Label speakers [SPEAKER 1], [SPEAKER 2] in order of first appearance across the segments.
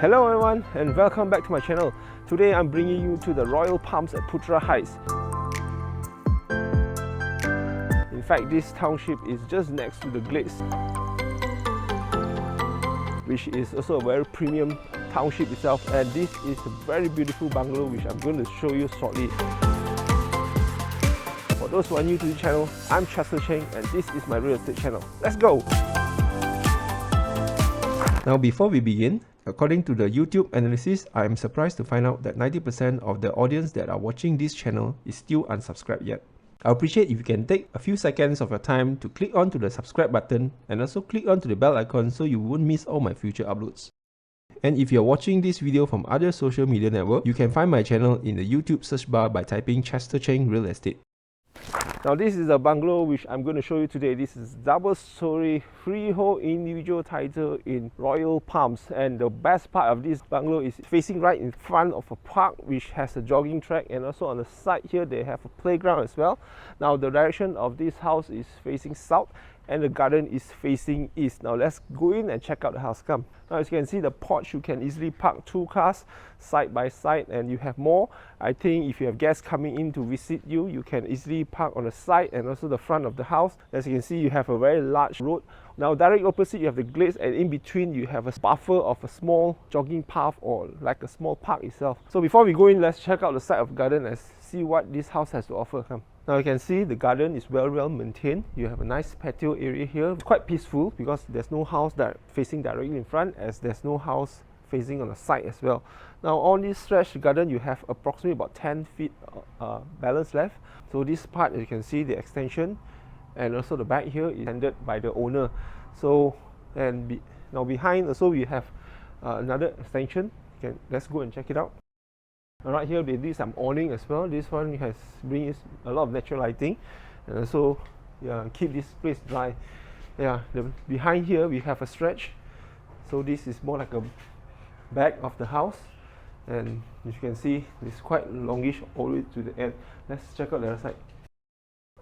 [SPEAKER 1] Hello everyone and welcome back to my channel. Today I'm bringing you to the Royale Palms at Putra Heights. In fact, this township is just next to the Glades, which is also a very premium township itself, and this is a very beautiful bungalow which I'm going to show you shortly. For those who are new to the channel, I'm Cheng and this is my real estate channel. Let's go! Now before we begin, according to the YouTube analysis, I am surprised to find out that 90% of the audience that are watching this channel is still unsubscribed yet. I appreciate if you can take a few seconds of your time to click onto the subscribe button and also click onto the bell icon so you won't miss all my future uploads. And if you're watching this video from other social media network, you can find my channel in the YouTube search bar by typing Cheng Real Estate. Now this is a bungalow which I'm going to show you today. This is double-story freehold individual title in Royale Palms, and the best part of this bungalow is facing right in front of a park which has a jogging track, and also on the side here they have a playground as well. Now the direction of this house is facing south and the garden is facing east. Now let's go in and check out the house. Come. Now as you can see, the porch, you can easily park 2 cars side by side, and you have more. I think if you have guests coming in to visit you, you can easily park on the side and also the front of the house. As you can see, you have a very large road. Now direct opposite you have the glades, and in between you have a buffer of a small jogging path or like a small park itself. So before we go in, let's check out the side of the garden and see what this house has to offer. Come. Now you can see the garden is well maintained. You have a nice patio area here. It's quite peaceful because there's no house that facing directly in front, as there's no house facing on the side as well. Now on this stretch garden you have approximately about 10 feet balance left. So this part, as you can see, the extension and also the back here is handled by the owner. So now behind also we have another extension. Let's go and check it out. Right here they did some awning as well. This one has brings a lot of natural lighting and also keep this place dry. Behind here we have a stretch, so this is more like a back of the house, and as you can see it's quite longish all the way to the end. Let's check out the other side.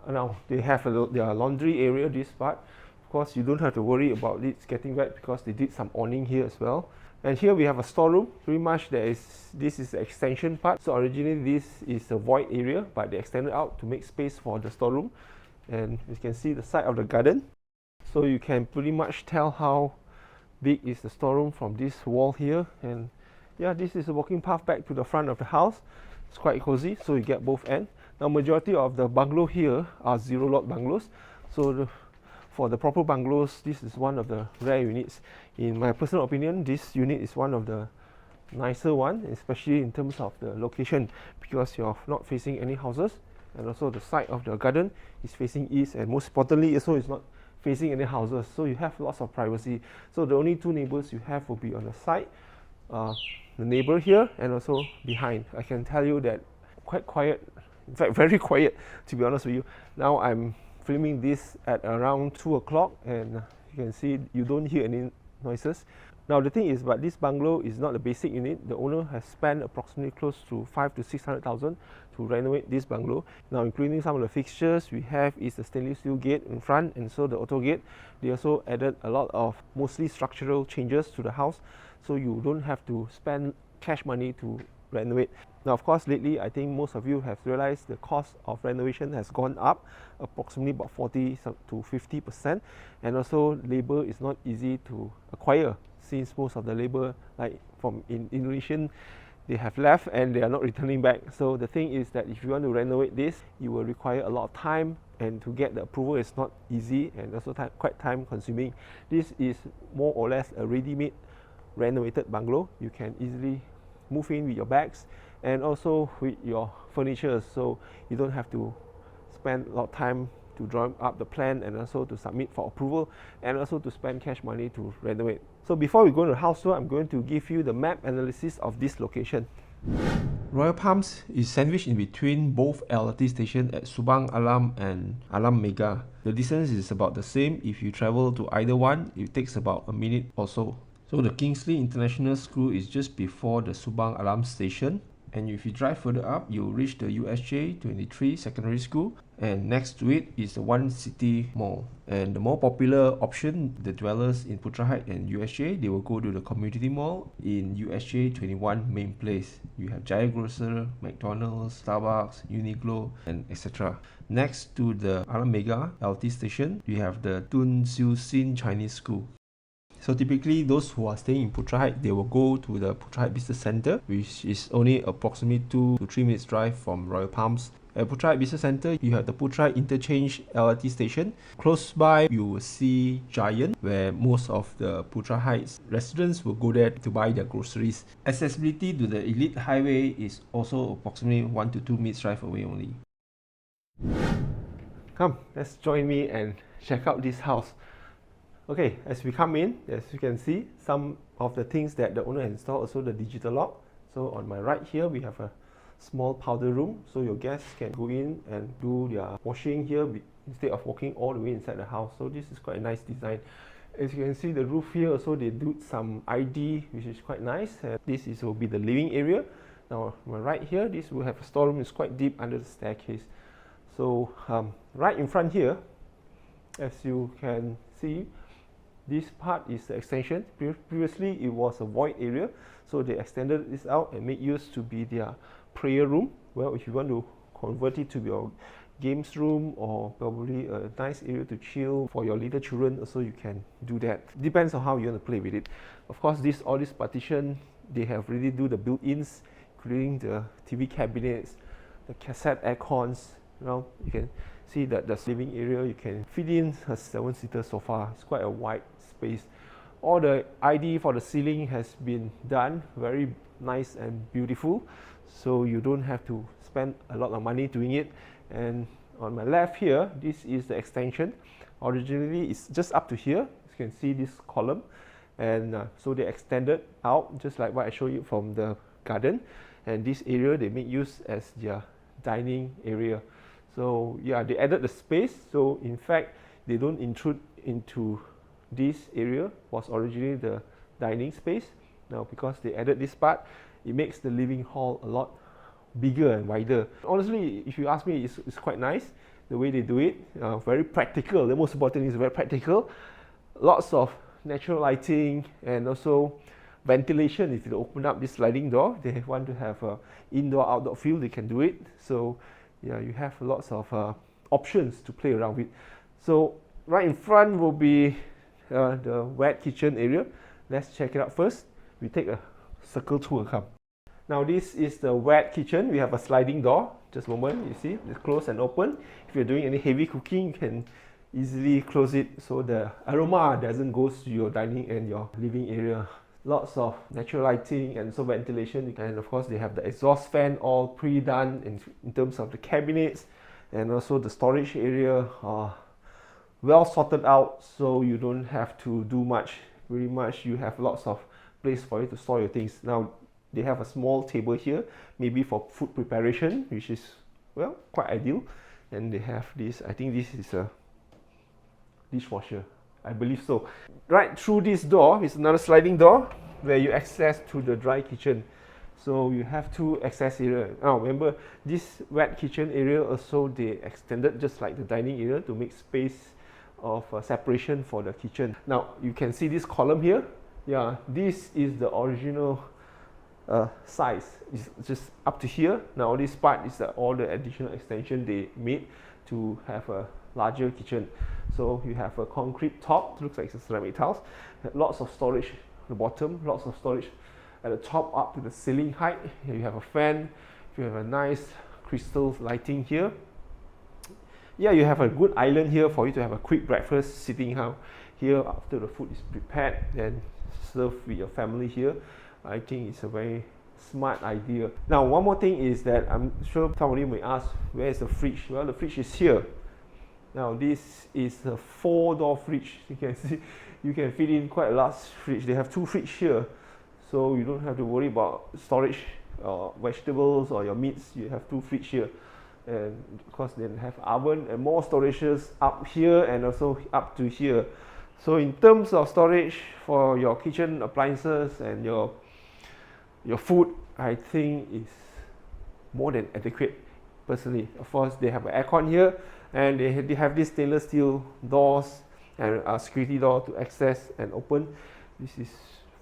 [SPEAKER 1] Now they have their laundry area, this part. Of course you don't have to worry about it getting wet because they did some awning here as well. And here we have a storeroom. Pretty much this is the extension part. So originally this is a void area, but they extended out to make space for the storeroom. And you can see the side of the garden. So you can pretty much tell how big is the storeroom from this wall here. And yeah, this is a walking path back to the front of the house. It's quite cozy, so you get both ends. Now majority of the bungalow here are zero lot bungalows. So for the proper bungalows, this is one of the rare units. In my personal opinion, this unit is one of the nicer one, especially in terms of the location, because you're not facing any houses, and also the side of the garden is facing east, and most importantly also it's not facing any houses, so you have lots of privacy. So the only 2 neighbors you have will be on the side, the neighbor here and also behind. I can tell you that quite quiet, in fact very quiet, to be honest with you. Now I'm filming this at around 2 o'clock, and you can see you don't hear any noises. Now the thing is, but this bungalow is not a basic unit. The owner has spent approximately close to 500,000 to 600,000 to renovate this bungalow. Now including some of the fixtures we have is the stainless steel gate in front and so the auto gate. They also added a lot of mostly structural changes to the house, so you don't have to spend cash money to renovate. Now of course lately I think most of you have realized the cost of renovation has gone up approximately about 40 to 50%, and also labor is not easy to acquire, since most of the labor, like from in Indonesia, they have left and they are not returning back. So the thing is that if you want to renovate this, you will require a lot of time, and to get the approval is not easy, and also quite time consuming. This is more or less a ready-made renovated bungalow. You can easily move in with your bags and also with your furniture, so you don't have to spend a lot of time to draw up the plan and also to submit for approval and also to spend cash money to renovate. So before we go to the house tour, I'm going to give you the map analysis of this location. Royale Palms is sandwiched in between both LRT stations at Subang Alam and Alam Mega. The distance is about the same. If you travel to either one, it takes about a minute or so. So the Kingsley International School is just before the Subang Alam station. And if you drive further up, you'll reach the USJ 23 Secondary School, and next to it is the One City Mall. And the more popular option, the dwellers in Putra Heights and USJ, they will go to the community mall in USJ 21 Main Place. You have Jaya Grocer, McDonald's, Starbucks, Uniqlo, and etc. Next to the RM3 LT station, you have the Tun Siu Sin Chinese School. So typically those who are staying in Putra Heights, they will go to the Putra Heights Business Center, which is only approximately 2 to 3 minutes drive from Royale Palms. At Putra Heights Business Center, you have the Putra Heights Interchange LRT station. Close by, you will see Jaya, where most of the Putra Heights residents will go there to buy their groceries. Accessibility to the Elite Highway is also approximately 1 to 2 minutes drive away only. Come, let's join me and check out this house. Okay, as we come in, as you can see, some of the things that the owner has installed, also the digital lock. So on my right here, we have a small powder room, so your guests can go in and do their washing here instead of walking all the way inside the house. So this is quite a nice design. As you can see, the roof here also they do some ID, which is quite nice. This will be the living area. Now on my right here, this will have a storeroom. It's quite deep under the staircase. So right in front here, as you can see, this part is the extension. Previously, it was a void area, so they extended this out and made use to be their prayer room. Well, if you want to convert it to your games room or probably a nice area to chill for your little children, also you can do that. Depends on how you want to play with it. Of course, all this partition, they have really do the built-ins, including the TV cabinets, the cassette air cons. You can see that the living area, you can fit in a 7-seater sofa. It's quite a wide space. All the ID for the ceiling has been done very nice and beautiful, so you don't have to spend a lot of money doing it. And on my left here, this is the extension. Originally it's just up to here. You can see this column, and so they extended out just like what I showed you from the garden. And this area they make use as their dining area. So yeah, they added the space, so in fact they don't intrude into this area. Was originally the dining space. Now because they added this part, it makes the living hall a lot bigger and wider. Honestly, if you ask me, it's quite nice the way they do it. Very practical. The most important thing is very practical. Lots of natural lighting and also ventilation. If you open up this sliding door, they want to have a indoor-outdoor feel, they can do it. So yeah, you have lots of options to play around with. So right in front will be the wet kitchen area. Let's check it out first. We take a circle tour. Come. Now this is the wet kitchen. We have a sliding door. Just a moment, you see, it's closed and open. If you're doing any heavy cooking, you can easily close it so the aroma doesn't go to your dining and your living area. Lots of natural lighting and so ventilation, and of course they have the exhaust fan all pre-done in terms of the cabinets, and also the storage area well sorted out, so you don't have to do much. Pretty much you have lots of place for you to store your things. Now they have a small table here, maybe for food preparation, which is, well, quite ideal. And they have this, I think this is a dishwasher, I believe so. Right through this door is another sliding door where you access to the dry kitchen. So you have two access areas. Now remember, this wet kitchen area also they extended just like the dining area to make space of separation for the kitchen. Now you can see this column here. Yeah, this is the original size. It's just up to here. Now this part is all the additional extension they made to have a larger kitchen. So you have a concrete top, looks like it's a ceramic tiles, lots of storage at the bottom, lots of storage at the top up to the ceiling height. Here you have a fan, you have a nice crystal lighting here. Yeah, you have a good island here for you to have a quick breakfast sitting out here after the food is prepared and served with your family here. I think it's a very smart idea. Now one more thing is that I'm sure some of you may ask, where is the fridge? Well, the fridge is here. Now this is a 4-door fridge. You can see you can fit in quite a large fridge. They have 2 fridges here, so you don't have to worry about storage vegetables or your meats. You have 2 fridges here, and of course they have oven and more storages up here and also up to here. So in terms of storage for your kitchen appliances and your food, I think it's more than adequate personally. Of course, they have an aircon here, and they have these stainless steel doors and a security door to access and open. This is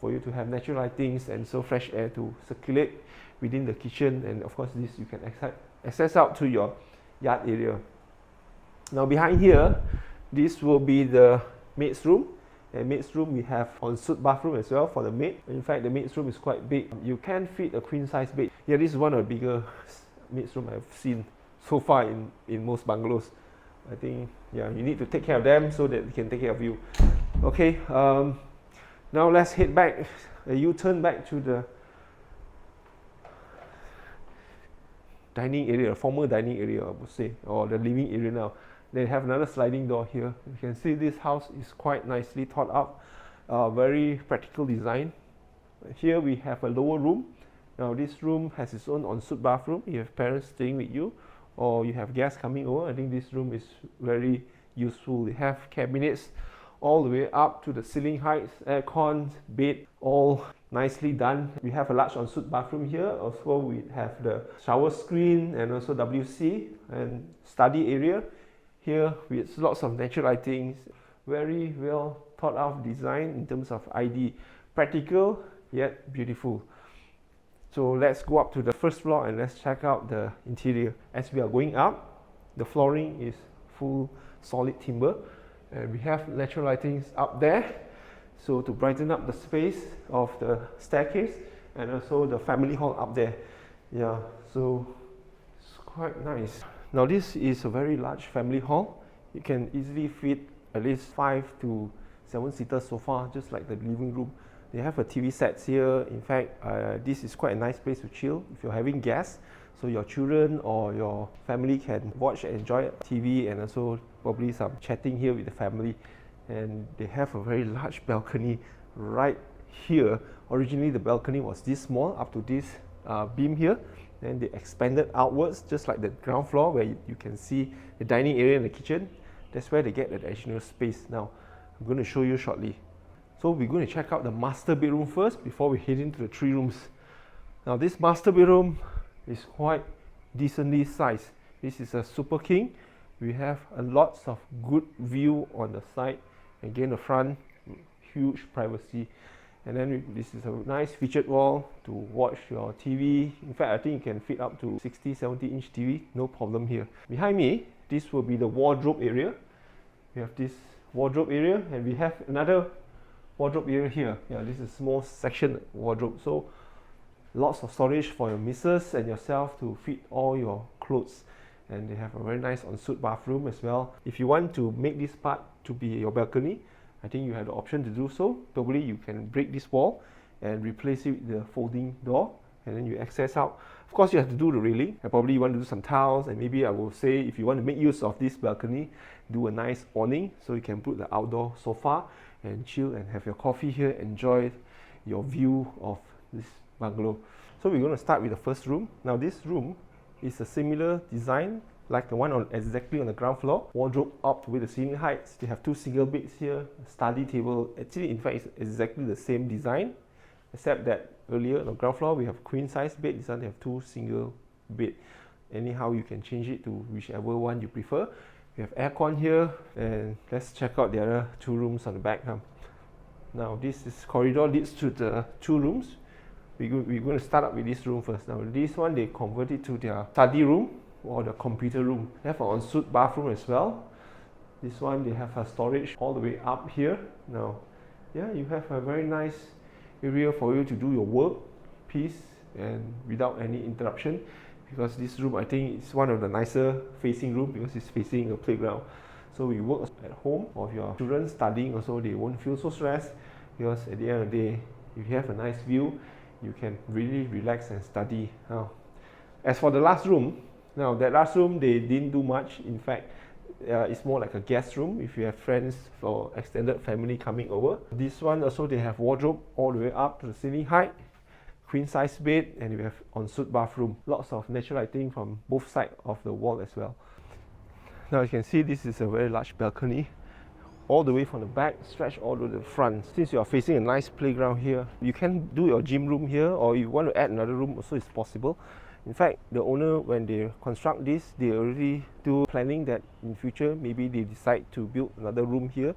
[SPEAKER 1] for you to have natural lightings and so fresh air to circulate within the kitchen, and of course this you can access out to your yard area. Now behind here, this will be the maid's room. And maid's room, we have ensuite bathroom as well for the maid. In fact, the maid's room is quite big. You can fit a queen size bed. Yeah, this is one of the bigger maid's room I've seen so far in most bungalows. I think, yeah, you need to take care of them so that they can take care of you. Okay, now let's head back, a U-turn back to the dining area, former dining area I would say, or the living area now. They have another sliding door here. You can see this house is quite nicely thought out, very practical design. Here we have a lower room. Now this room has its own ensuite bathroom. You have parents staying with you, or you have guests coming over. I think this room is very useful. They have cabinets all the way up to the ceiling heights, aircon, bed, all nicely done. We have a large ensuite bathroom here. Also we have the shower screen and also WC and study area. Here with lots of natural lightings, very well thought out design in terms of ID. Practical yet beautiful. So let's go up to the first floor and let's check out the interior. As we are going up, the flooring is full solid timber, and we have natural lightings up there, so to brighten up the space of the staircase, and also the family hall up there. Yeah, so it's quite nice. Now this is a very large family hall. You can easily fit at least 5 to 7 seater sofa, just like the living room. They have a TV sets here. In fact, this is quite a nice place to chill if you're having guests. So your children or your family can watch and enjoy TV, and also probably some chatting here with the family. And they have a very large balcony right here. Originally the balcony was this small, up to this beam here. Then they expanded outwards, just like the ground floor where you can see the dining area and the kitchen. That's where they get the additional space. Now I'm going to show you shortly. So we're going to check out the master bedroom first before we head into the 3 rooms. Now this master bedroom is quite decently sized. This is a super king. We have a lots of good view on the side. Again, the front, huge privacy. And then this is a nice featured wall to watch your TV. In fact, I think you can fit up to 60-70 inch TV, no problem here. Behind me, this will be the wardrobe area. We have this wardrobe area, and we have another wardrobe area here. Yeah, this is a small section wardrobe. So lots of storage for your missus and yourself to fit all your clothes. And they have a very nice ensuite bathroom as well. If you want to make this part to be your balcony, I think you have the option to do so. Probably you can break this wall and replace it with the folding door, and then you access out. Of course, you have to do the railing, and probably you want to do some tiles, and maybe I will say if you want to make use of this balcony, do a nice awning so you can put the outdoor sofa and chill and have your coffee here, enjoy your view of this bungalow. So we're going to start with the first room. Now this room is a similar design like the one exactly on the ground floor. Wardrobe up with the ceiling heights. They have 2 single beds here, a study table. Actually, in fact, it's exactly the same design, except that earlier on the ground floor we have queen size bed. This one they have 2 single bed. Anyhow, you can change it to whichever one you prefer. We have aircon here, and let's check out the other 2 rooms on the back. Now this corridor leads to the 2 rooms. We're going to start up with this room first. Now this one they converted to their study room or the computer room. They have an ensuite bathroom as well. This one they have a storage all the way up here. Now, yeah, you have a very nice area for you to do your work, peace, and without any interruption. Because this room, I think, is one of the nicer facing room because it's facing a playground. So we work at home, or if your children studying also, they won't feel so stressed, because at the end of the day, if you have a nice view, you can really relax and study. Now, as for the last room, now that last room they didn't do much. In fact, it's more like a guest room if you have friends or extended family coming over. This one also they have wardrobe all the way up to the ceiling height, queen size bed, and we have ensuite bathroom. Lots of natural lighting from both sides of the wall as well. Now you can see this is a very large balcony, all the way from the back, stretch all to the front. Since you are facing a nice playground here, you can do your gym room here, or you want to add another room also, it's possible. In fact, the owner, when they construct this, they already do planning that in future maybe they decide to build another room here.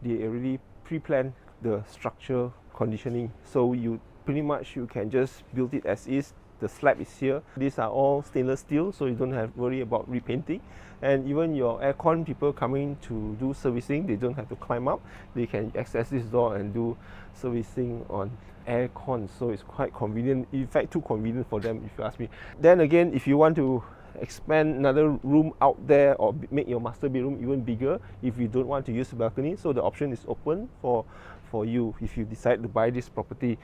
[SPEAKER 1] They already pre-plan the structure conditioning, so you pretty much you can just build it as is. The slab is here. These are all stainless steel, so you don't have to worry about repainting. And even your aircon, people coming to do servicing, they don't have to climb up. They can access this door and do servicing on aircon, so it's quite convenient. In fact, too convenient for them, if you ask me. Then again, if you want to expand another room out there or make your master bedroom even bigger, if you don't want to use the balcony, so the option is open for you if you decide to buy this property.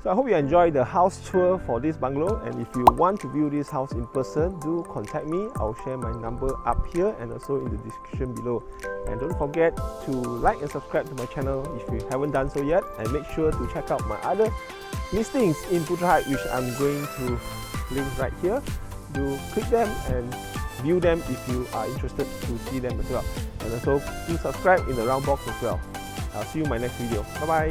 [SPEAKER 1] So I hope you enjoyed the house tour for this bungalow, and if you want to view this house in person, do contact me. I'll share my number up here and also in the description below. And don't forget to like and subscribe to my channel if you haven't done so yet, and make sure to check out my other listings in Putra, which I'm going to link right here. Do click them and view them if you are interested to see them as well. And also do subscribe in the round box as well. I'll see you in my next video. Bye bye.